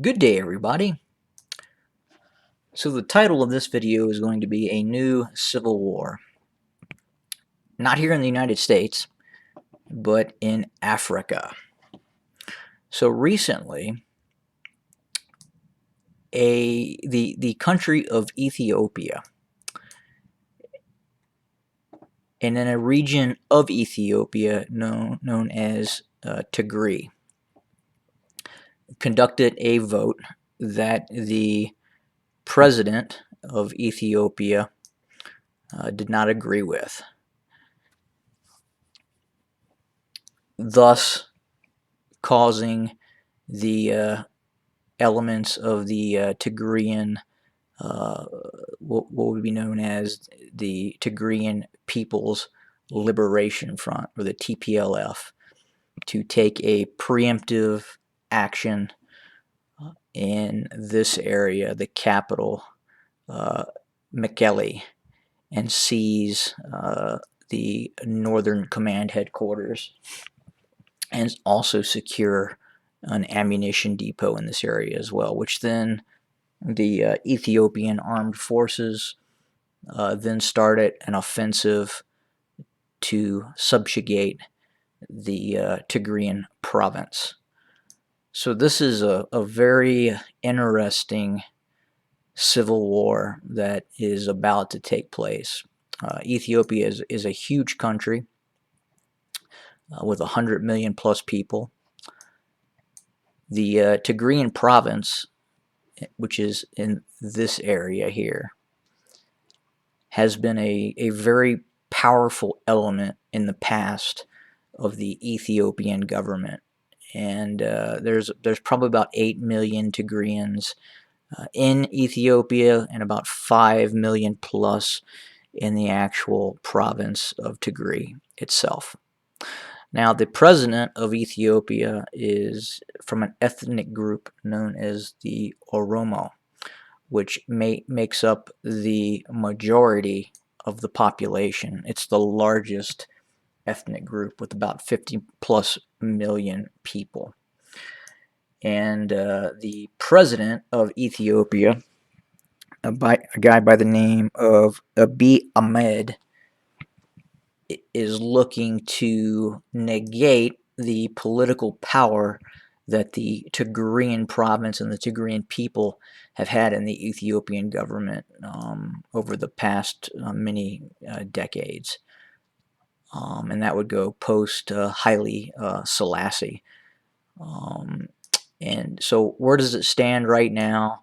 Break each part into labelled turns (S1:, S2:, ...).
S1: Good day, everybody. So the title of this video is going to be A New Civil War. Not here in the United States, but in Africa. So recently, the country of Ethiopia, and in a region of Ethiopia known as Tigray, conducted a vote that the president of Ethiopia did not agree with, thus causing the elements of the Tigrayan, what would be known as the Tigrayan People's Liberation Front, or the TPLF, to take a preemptive action in this area, the capital, Mekelle, and seize the Northern Command headquarters, and also secure an ammunition depot in this area as well, which then the Ethiopian armed forces then started an offensive to subjugate the Tigrayan province. So this is a very interesting civil war that is about to take place. Ethiopia is a huge country with 100 million plus people. The Tigrayan province, which is in this area here, has been a very powerful element in the past of the Ethiopian government. And there's probably about 8 million Tigrayans in Ethiopia, and about 5 million plus in the actual province of Tigray itself. Now, the president of Ethiopia is from an ethnic group known as the Oromo, which makes up the majority of the population. It's the largest ethnic group with about 50 plus million people. And the president of Ethiopia, a guy by the name of Abiy Ahmed, is looking to negate the political power that the Tigrayan province and the Tigrayan people have had in the Ethiopian government over the past many decades. And that would go post Haile Selassie. And so where does it stand right now?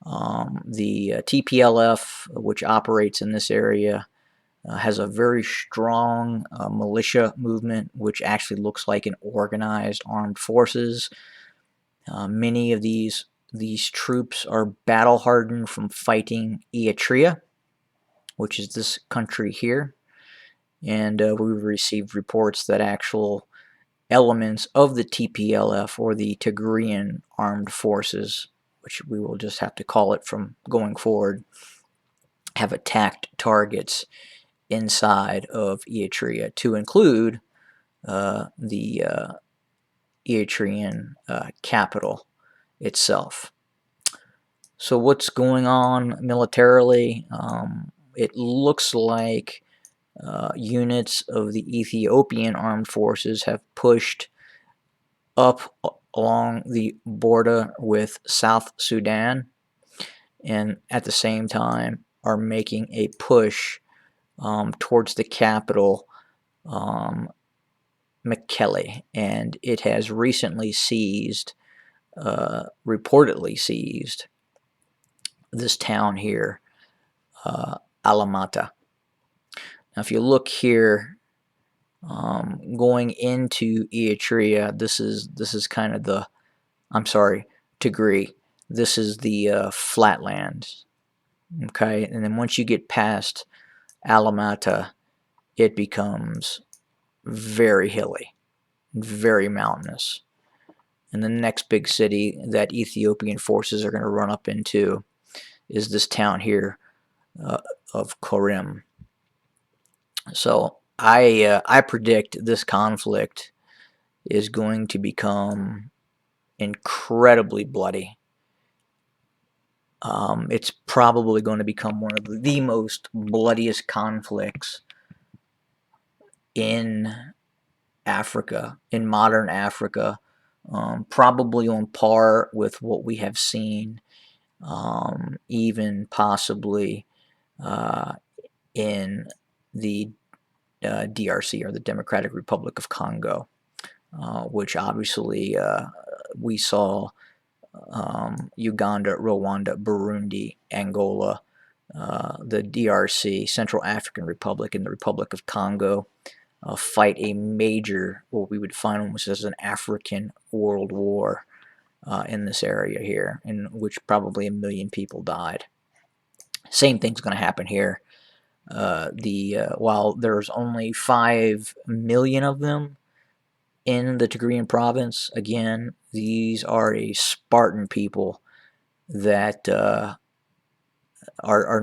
S1: The TPLF, which operates in this area, has a very strong militia movement, which actually looks like an organized armed forces. Many of these troops are battle hardened from fighting Eritrea, which is this country here. And we've received reports that actual elements of the TPLF, or the Tigrayan Armed Forces, which we will just have to call it from going forward, have attacked targets inside of Eritrea, to include the Eritrean capital itself. So what's going on militarily? It looks like units of the Ethiopian armed forces have pushed up along the border with South Sudan, and at the same time are making a push towards the capital, Mekelle, and it has recently reportedly seized this town here, Alamata. Now, if you look here, going into Eritrea, this is kind of the, Tigray. This is the flatlands. Okay, and then once you get past Alamata, it becomes very hilly, very mountainous. And the next big city that Ethiopian forces are going to run up into is this town here of Korim. So I predict this conflict is going to become incredibly bloody. It's probably going to become one of the most bloodiest conflicts in Africa, in modern Africa, probably on par with what we have seen, even possibly in the DRC, or the Democratic Republic of Congo, which obviously we saw Uganda, Rwanda, Burundi, Angola, the DRC, Central African Republic, and the Republic of Congo fight a major, what we would find almost as an African world war in this area here, in which probably 1 million people died. Same thing's going to happen here. While there's only 5 million of them in the Tigrayan province, again, these are a Spartan people that are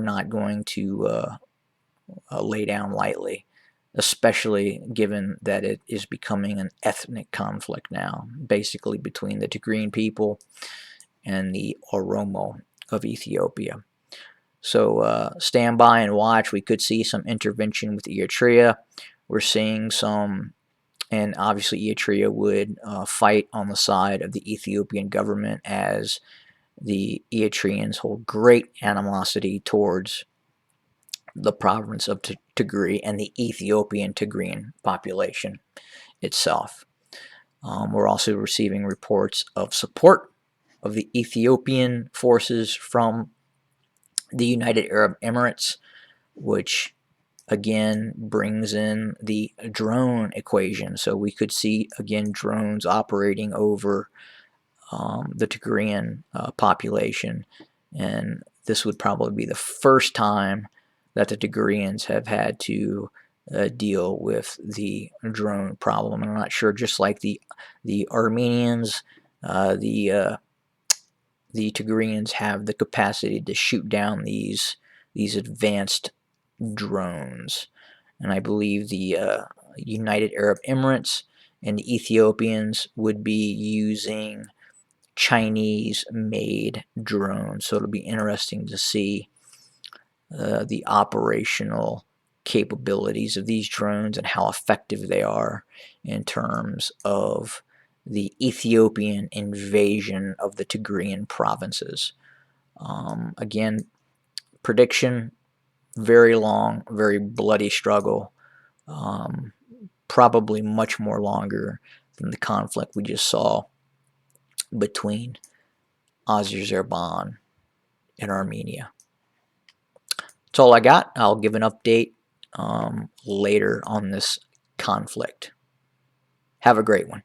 S1: not going to lay down lightly, especially given that it is becoming an ethnic conflict now, basically between the Tigrayan people and the Oromo of Ethiopia. So stand by and watch. We could see some intervention with Eritrea. We're seeing some, and obviously Eritrea would fight on the side of the Ethiopian government, as the Eritreans hold great animosity towards the province of Tigray and the Ethiopian Tigrayan population itself. We're also receiving reports of support of the Ethiopian forces from the United Arab Emirates, which again brings in the drone equation. So we could see again drones operating over the Tigrayan population, and this would probably be the first time that the Tigrayans have had to deal with the drone problem. And I'm not sure, just like the Armenians, the Tigrayans have the capacity to shoot down these advanced drones. And I believe the United Arab Emirates and the Ethiopians would be using Chinese-made drones. So it'll be interesting to see the operational capabilities of these drones and how effective they are in terms of the Ethiopian invasion of the Tigrayan provinces. Again, prediction, very long, very bloody struggle, probably much more longer than the conflict we just saw between Azerbaijan and Armenia. That's all I got. I'll give an update later on this conflict. Have a great one.